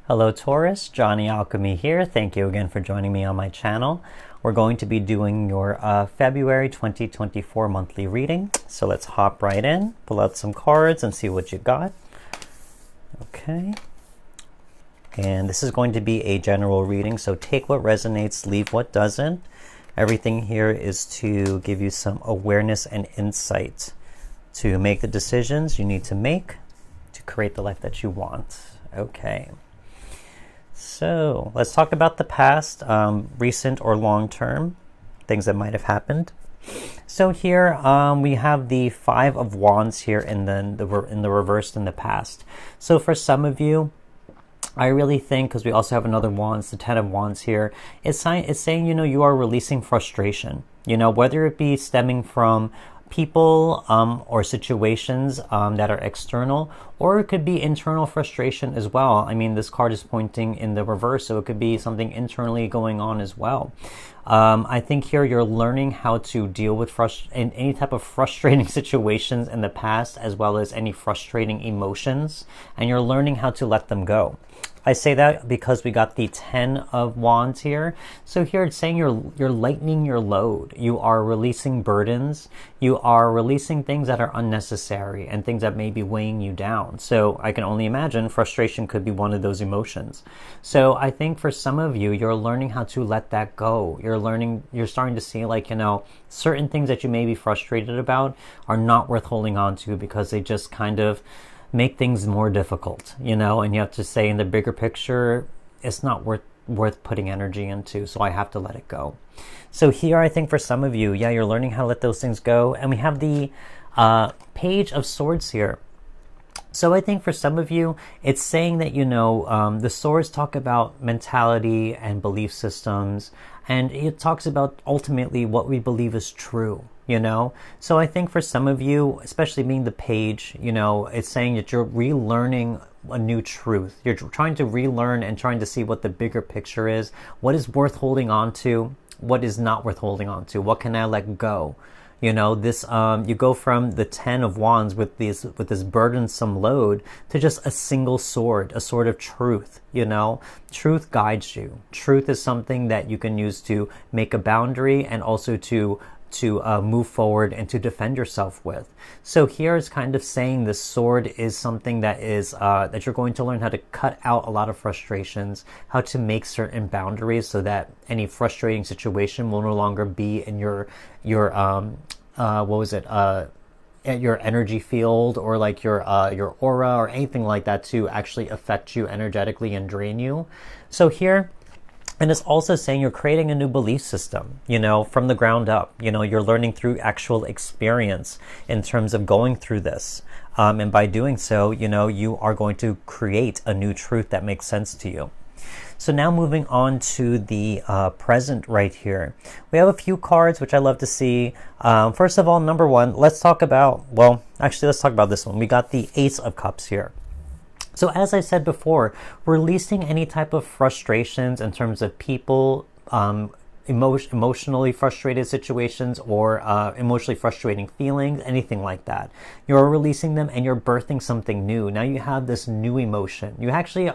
Hello Taurus, Johnny Alchemy here. Thank you again for joining me on my channel. We're going to be doing your February 2024 monthly reading. So let's hop right in, pull out some cards and see what you got. Okay. And this is going to be a general reading, so take what resonates, leave what doesn't. Everything here is to give you some awareness and insight to make the decisions you need to make to create the life that you want. Okay. So let's talk about the past, recent or long-term, things that might have happened. So here we have the Five of Wands here in the reversed in the past. So for some of you, I really think, because we also have another Wands, the Ten of Wands here, it's saying, you are releasing frustration, whether it be stemming from people or situations that are external, or it could be internal frustration as well. I mean, this card is pointing in the reverse, so it could be something internally going on as well. I think here you're learning how to deal with any type of frustrating situations in the past, as well as any frustrating emotions, and you're learning how to let them go. I say that because we got the Ten of Wands here. So here it's saying you're lightening your load. You are releasing burdens. You are releasing things that are unnecessary and things that may be weighing you down. So I can only imagine frustration could be one of those emotions. So I think for some of you, you're learning how to let that go. You're starting to see, certain things that you may be frustrated about are not worth holding on to, because they just kind of make things more difficult, and you have to say, in the bigger picture, it's not worth putting energy into, so I have to let it go. So here, I think for some of you, you're learning how to let those things go. And we have the Page of Swords here. So I think for some of you, it's saying that, the swords talk about mentality and belief systems, and it talks about ultimately what we believe is true. So I think for some of you, especially being the Page, it's saying that you're relearning a new truth. You're trying to relearn and trying to see what the bigger picture is. What is worth holding on to? What is not worth holding on to? What can I let go? You go from the Ten of Wands with this burdensome load to just a single sword, a sword of truth. Truth guides you. Truth is something that you can use to make a boundary, and also to move forward and to defend yourself with. So here is kind of saying the sword is something that is that you're going to learn how to cut out a lot of frustrations, how to make certain boundaries, so that any frustrating situation will no longer be in your at your energy field, or your aura, or anything like that, to actually affect you energetically and drain you. So here, and it's also saying you're creating a new belief system, from the ground up. You're learning through actual experience in terms of going through this. And by doing so, you are going to create a new truth that makes sense to you. So now moving on to the present right here. We have a few cards which I love to see. First of all, number one, let's talk about this one. We got the Ace of Cups here. So as I said before, releasing any type of frustrations in terms of people, emotionally frustrated situations, or emotionally frustrating feelings, anything like that. You're releasing them and you're birthing something new. Now you have this new emotion. You actually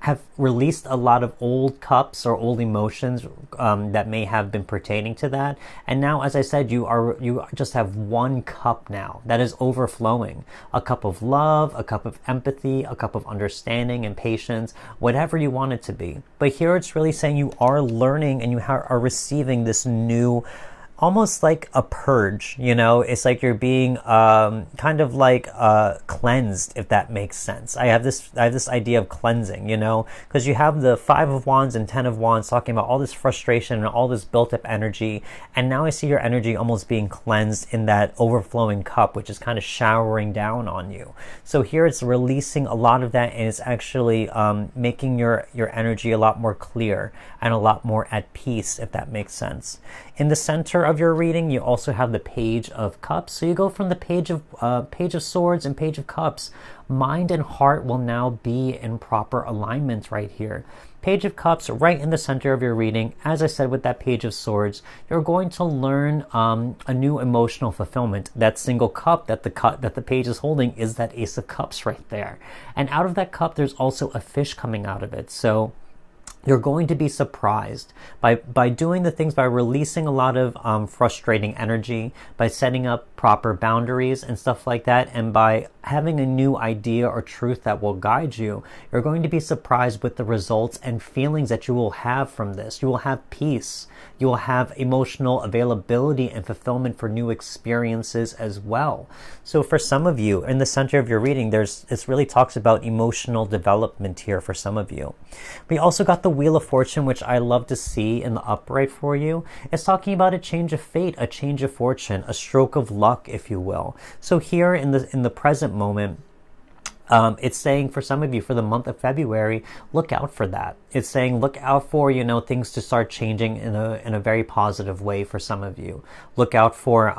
have released a lot of old cups or old emotions that may have been pertaining to that. And now, as I said, you just have one cup now that is overflowing. A cup of love, a cup of empathy, a cup of understanding and patience, whatever you want it to be. But here it's really saying you are learning and you are receiving this new, almost like a purge, it's like you're being cleansed, if that makes sense. I have this idea of cleansing, because you have the Five of Wands and Ten of Wands talking about all this frustration and all this built up energy, and now I see your energy almost being cleansed in that overflowing cup, which is kind of showering down on you. So here it's releasing a lot of that, and it's actually making your energy a lot more clear and a lot more at peace, if that makes sense. In the center of your reading, you also have the Page of Cups. So you go from the Page of Swords and Page of Cups. Mind and heart will now be in proper alignment right here. Page of Cups right in the center of your reading. As I said with that Page of Swords, you're going to learn a new emotional fulfillment. That single cup that the page is holding is that Ace of Cups right there. And out of that cup, there's also a fish coming out of it. So you're going to be surprised by doing the things, by releasing a lot of frustrating energy, by setting up proper boundaries and stuff like that, and by having a new idea or truth that will guide you. You're going to be surprised with the results and feelings that you will have from this. You will have peace. You will have emotional availability and fulfillment for new experiences as well. So for some of you, in the center of your reading, it really talks about emotional development here for some of you. We also got the Wheel of Fortune, which I love to see in the upright for you. It's talking about a change of fate, a change of fortune, a stroke of luck, if you will. So here in the present moment, it's saying for some of you, for the month of February, look out for that. It's saying look out for, things to start changing in a very positive way for some of you. Look out for,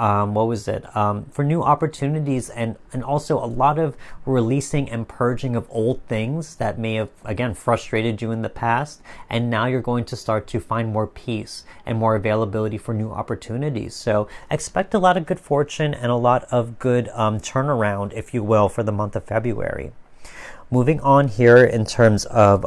for new opportunities, and also a lot of releasing and purging of old things that may have, again, frustrated you in the past. And now you're going to start to find more peace and more availability for new opportunities. So expect a lot of good fortune and a lot of good turnaround, if you will, for the month of February. Moving on here in terms of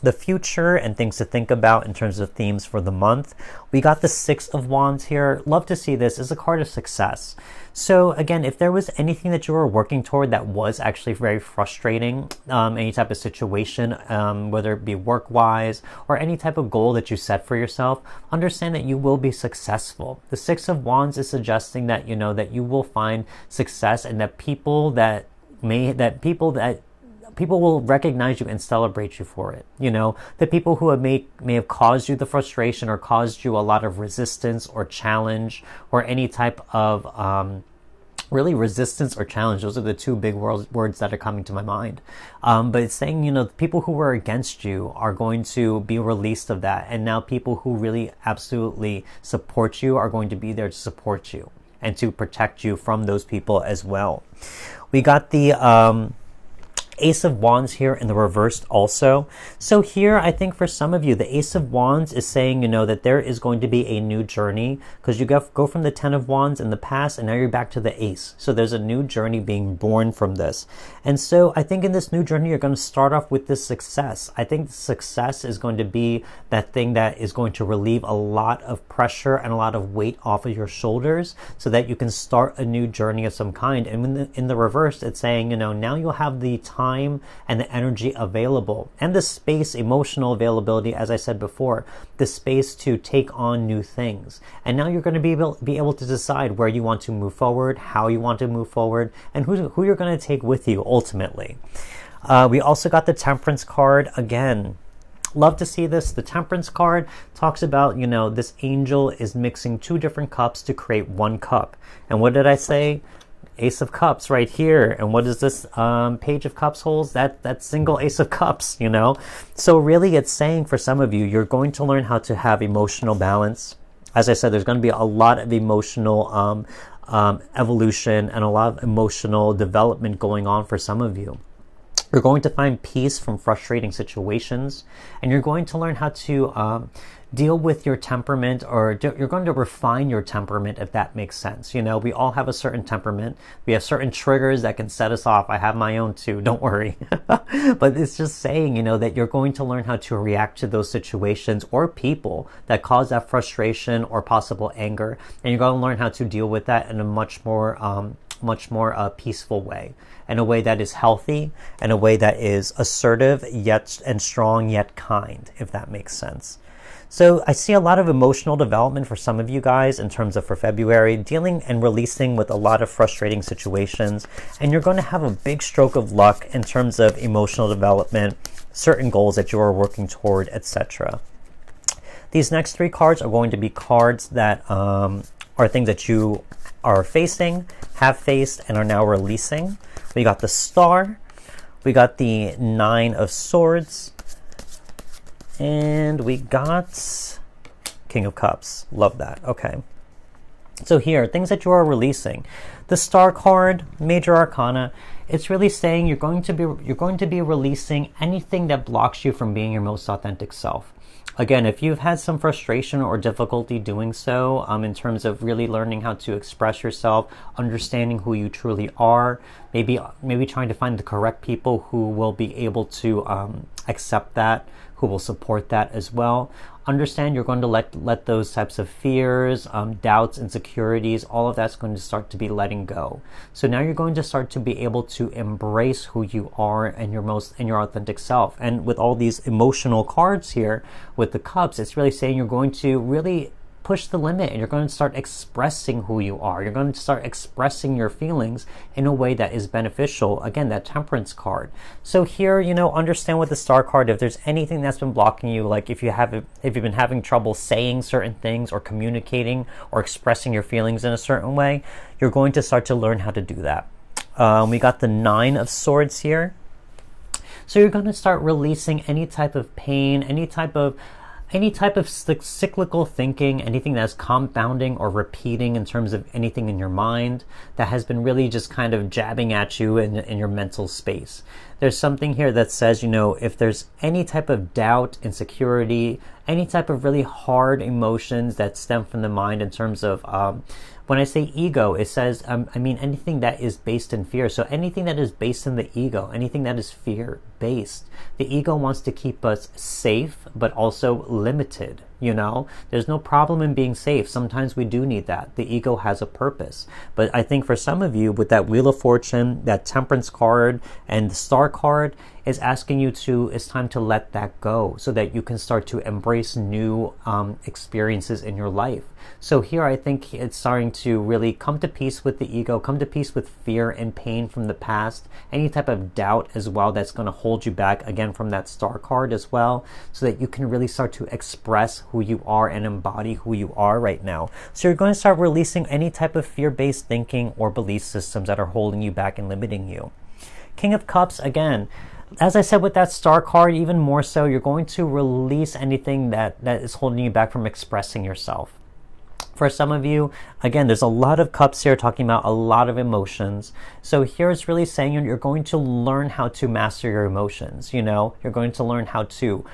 the future and things to think about in terms of themes for the month, we got the Six of Wands here. Love to see this as a card of success. So again, if there was anything that you were working toward that was actually very frustrating, any type of situation, whether it be work-wise or any type of goal that you set for yourself, understand that you will be successful. The Six of Wands is suggesting that, that you will find success, and that people will recognize you and celebrate you for it. The people who may have caused you the frustration or caused you a lot of resistance or challenge or any type of really resistance or challenge. Those are the two big words that are coming to my mind. But it's saying, the people who were against you are going to be released of that. And now people who really absolutely support you are going to be there to support you and to protect you from those people as well. We got the Ace of Wands here in the reversed also. So here, I think for some of you, the Ace of Wands is saying, that there is going to be a new journey, because you go from the Ten of Wands in the past and now you're back to the Ace. So there's a new journey being born from this. And so I think in this new journey, you're going to start off with this success. I think success is going to be that thing that is going to relieve a lot of pressure and a lot of weight off of your shoulders so that you can start a new journey of some kind. And in the reverse, it's saying, now you'll have the time and the energy available and the space, emotional availability, as I said before, the space to take on new things. And now you're going to be able to decide where you want to move forward, how you want to move forward, and who you're going to take with you ultimately. We also got the Temperance card again. Love to see this. The Temperance card talks about, this angel is mixing two different cups to create one cup. And what did I say? Ace of Cups right here. And what is this Page of Cups holds? That single Ace of Cups, So really it's saying for some of you, you're going to learn how to have emotional balance. As I said, there's going to be a lot of emotional evolution and a lot of emotional development going on for some of you. You're going to find peace from frustrating situations, and you're going to learn how to deal with your temperament, or you're going to refine your temperament, if that makes sense. We all have a certain temperament. We have certain triggers that can set us off. I have my own too, don't worry. But it's just saying, that you're going to learn how to react to those situations or people that cause that frustration or possible anger, and you're going to learn how to deal with that in a much more peaceful way, in a way that is healthy, in a way that is assertive yet and strong yet kind, if that makes sense. So I see a lot of emotional development for some of you guys in terms of for February, dealing and releasing with a lot of frustrating situations, and you're going to have a big stroke of luck in terms of emotional development, certain goals that you are working toward, etc. These next three cards are going to be cards that are things that you are facing, have faced, and are now releasing. We got the Star, we got the Nine of Swords, and we got King of Cups. Love that. Okay. So here, things that you are releasing. The Star card, Major Arcana, it's really saying you're going to be releasing anything that blocks you from being your most authentic self. Again, if you've had some frustration or difficulty doing so, in terms of really learning how to express yourself, understanding who you truly are, maybe trying to find the correct people who will be able to accept that, who will support that as well. Understand you're going to let those types of fears, doubts, insecurities, all of that's going to start to be letting go. So now you're going to start to be able to embrace who you are and your authentic self. And with all these emotional cards here with the cups, it's really saying you're going to really push the limit and you're going to start expressing who you are. You're going to start expressing your feelings in a way that is beneficial. Again, that Temperance card. So here, understand with the Star card, if there's anything that's been blocking you, like if you've been having trouble saying certain things or communicating or expressing your feelings in a certain way, you're going to start to learn how to do that. We got the Nine of Swords here. So you're going to start releasing any type of pain, any type of cyclical thinking, anything that's compounding or repeating in terms of anything in your mind that has been really just kind of jabbing at you in your mental space. There's something here that says, if there's any type of doubt, insecurity, any type of really hard emotions that stem from the mind in terms of, when I say ego, it says, anything that is based in fear. So anything that is based in the ego, anything that is fear-based. The ego wants to keep us safe, but also limited, There's no problem in being safe. Sometimes we do need that. The ego has a purpose. But I think for some of you, with that Wheel of Fortune, that Temperance card, and the Star card, is asking you it's time to let that go so that you can start to embrace new experiences in your life. So here I think it's starting to really come to peace with the ego, come to peace with fear and pain from the past, any type of doubt as well that's going to hold you back, again, from that Star card as well, so that you can really start to express who you are and embody who you are right now. So you're going to start releasing any type of fear-based thinking or belief systems that are holding you back and limiting you. King of Cups, again, as I said with that Star card, even more so, you're going to release anything that is holding you back from expressing yourself. For some of you, again, there's a lot of cups here talking about a lot of emotions. So here it's really saying you're going to learn how to master your emotions. You're going to learn how to,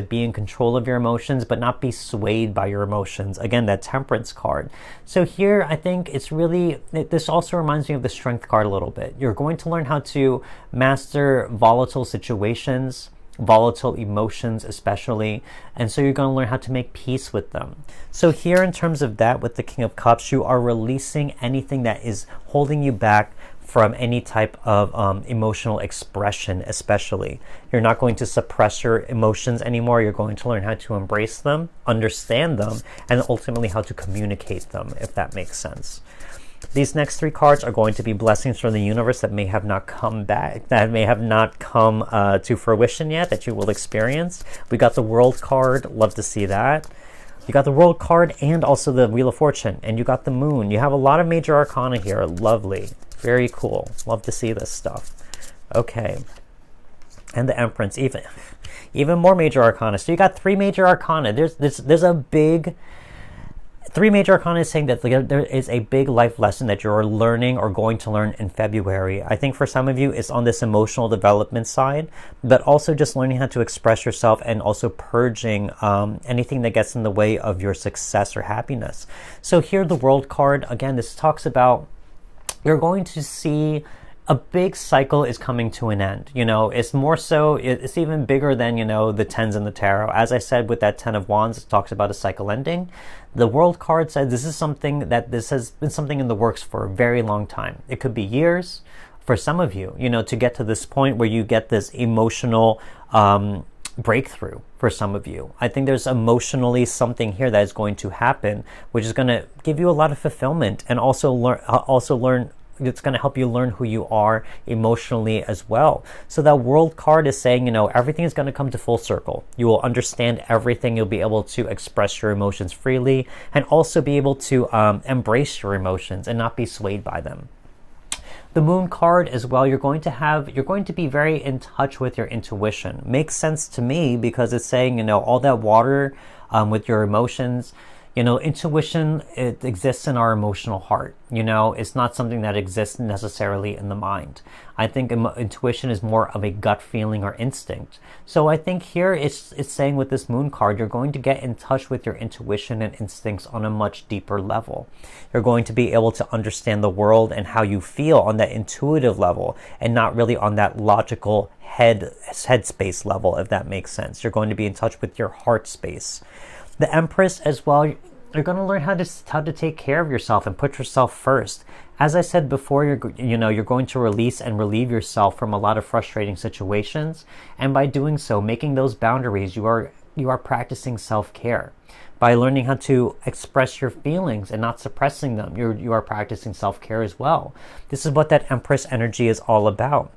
be in control of your emotions, but not be swayed by your emotions. Again, that Temperance card. So here, I think this also reminds me of the Strength card a little bit. You're going to learn how to master volatile situations, volatile emotions especially, and so you're going to learn how to make peace with them. So here, in terms of that, with the King of Cups, you are releasing anything that is holding you back from any type of emotional expression especially. You're not going to suppress your emotions anymore. You're going to learn how to embrace them, understand them, and ultimately how to communicate them, if that makes sense. These next three cards are going to be blessings from the universe that may have not come back, that may have not come to fruition yet, that you will experience. We got the World card. Love to see that. You got the World card and also the Wheel of Fortune, and you got the Moon. You have a lot of major arcana here. Lovely. Very cool. Love to see this stuff. Okay. And the Empress, even more major arcana. So you got three major arcana. There's a big... Three major arcana is saying that there is a big life lesson that you're learning or going to learn in February. I think for some of you, it's on this emotional development side, but also just learning how to express yourself and also purging anything that gets in the way of your success or happiness. So here, the World card, again, this talks about you're going to see a big cycle is coming to an end. It's more so, it's even bigger than, the tens in the tarot. As I said, with that 10 of Wands, it talks about a cycle ending. The World card said this has been something in the works for a very long time. It could be years for some of you, to get to this point where you get this emotional breakthrough for some of you. I think there's emotionally something here that is going to happen, which is going to give you a lot of fulfillment and also learn. It's going to help you learn who you are emotionally as well. So that World card is saying, everything is going to come to full circle. You will understand everything. You'll be able to express your emotions freely and also be able to embrace your emotions and not be swayed by them. The Moon card as well, you're going to be very in touch with your intuition. Makes sense to me because it's saying, all that water with your emotions, You know, intuition, it exists in our emotional heart. You know, it's not something that exists necessarily in the mind. I think intuition is more of a gut feeling or instinct. So I think here it's saying with this moon card, you're going to get in touch with your intuition and instincts on a much deeper level. You're going to be able to understand the world and how you feel on that intuitive level, and not really on that logical headspace level, if that makes sense. You're going to be in touch with your heart space. The Empress as well, you're going to learn how to take care of yourself and put yourself first. As I said before, you're going to release and relieve yourself from a lot of frustrating situations, and by doing so, making those boundaries, you are practicing self-care. By learning how to express your feelings and not suppressing them, you are practicing self-care as well. This is what that Empress energy is all about.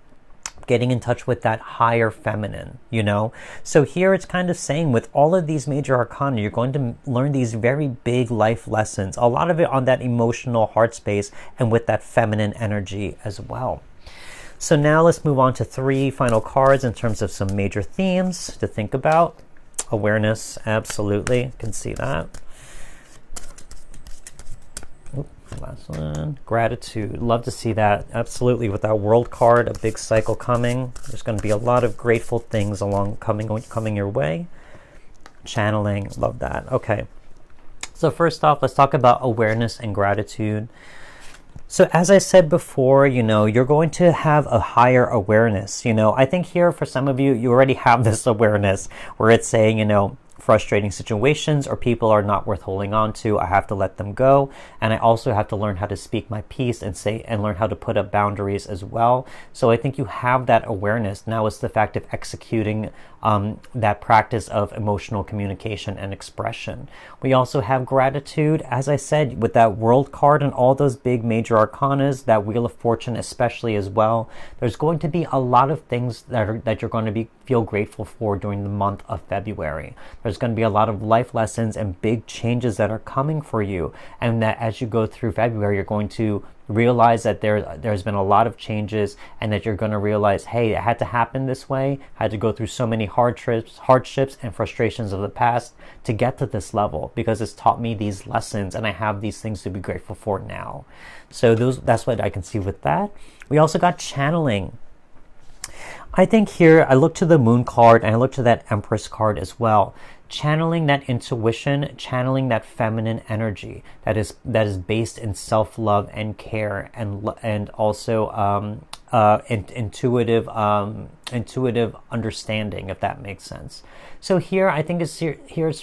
Getting in touch with that higher feminine, you know? So here it's kind of saying with all of these major arcana, you're going to learn these very big life lessons, a lot of it on that emotional heart space and with that feminine energy as well. So now let's move on to 3 final cards in terms of some major themes to think about. Awareness, absolutely, can see that. Last one. Gratitude. Love to see that. Absolutely. With that World card, a big cycle coming. There's going to be a lot of grateful things coming your way. Channeling. Love that. Okay. So first off, let's talk about awareness and gratitude. So as I said before, you know, you're going to have a higher awareness. You know, I think here for some of you, you already have this awareness where it's saying, you know, frustrating situations or people are not worth holding on to. I have to let them go. And I also have to learn how to speak my piece and learn how to put up boundaries as well. So I think you have that awareness. Now it's the fact of executing that practice of emotional communication and expression. We also have gratitude, as I said, with that World card and all those big major arcanas, that Wheel of Fortune especially as well. There's going to be a lot of things that you're going to feel grateful for during the month of February. There's going to be a lot of life lessons and big changes that are coming for you, and that as you go through February, you're going to realize that there's been a lot of changes, and that you're going to realize, hey, it had to happen this way. I had to go through so many hardships and frustrations of the past to get to this level, because it's taught me these lessons, and I have these things to be grateful for now. So that's what I can see with that. We also got channeling. I think here I look to the Moon card and I look to that Empress card as well. Channeling that intuition, channeling that feminine energy that is based in self-love and care, and also intuitive understanding, if that makes sense. So here I think it's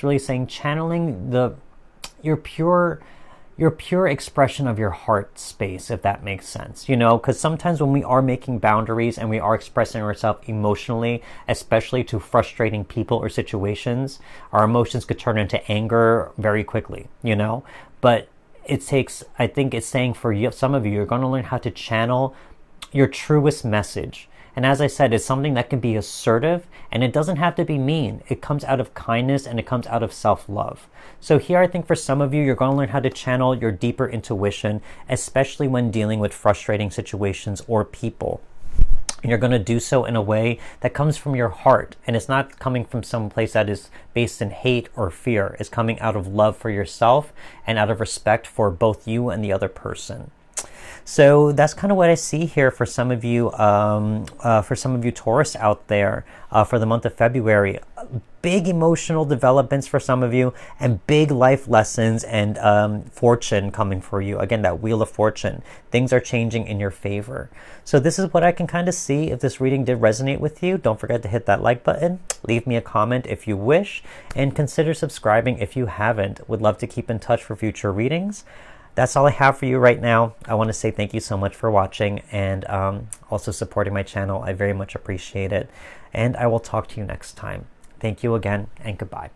really saying channeling your pure expression of your heart space, if that makes sense. You know, because sometimes when we are making boundaries and we are expressing ourselves emotionally, especially to frustrating people or situations, our emotions could turn into anger very quickly, you know. But I think it's saying for you, some of you, you're going to learn how to channel your truest message. And as I said, it's something that can be assertive, and it doesn't have to be mean. It comes out of kindness, and it comes out of self-love. So here I think for some of you, you're going to learn how to channel your deeper intuition, especially when dealing with frustrating situations or people. And you're going to do so in a way that comes from your heart, and it's not coming from some place that is based in hate or fear. It's coming out of love for yourself and out of respect for both you and the other person. So that's kind of what I see here for some of you Taurus out there for the month of February. Big emotional developments for some of you, and big life lessons and fortune coming for you. Again, that Wheel of Fortune. Things are changing in your favor. So this is what I can kind of see. If this reading did resonate with you, don't forget to hit that like button. Leave me a comment if you wish, and consider subscribing if you haven't. Would love to keep in touch for future readings. That's all I have for you right now. I want to say thank you so much for watching and also supporting my channel. I very much appreciate it. And I will talk to you next time. Thank you again, and goodbye.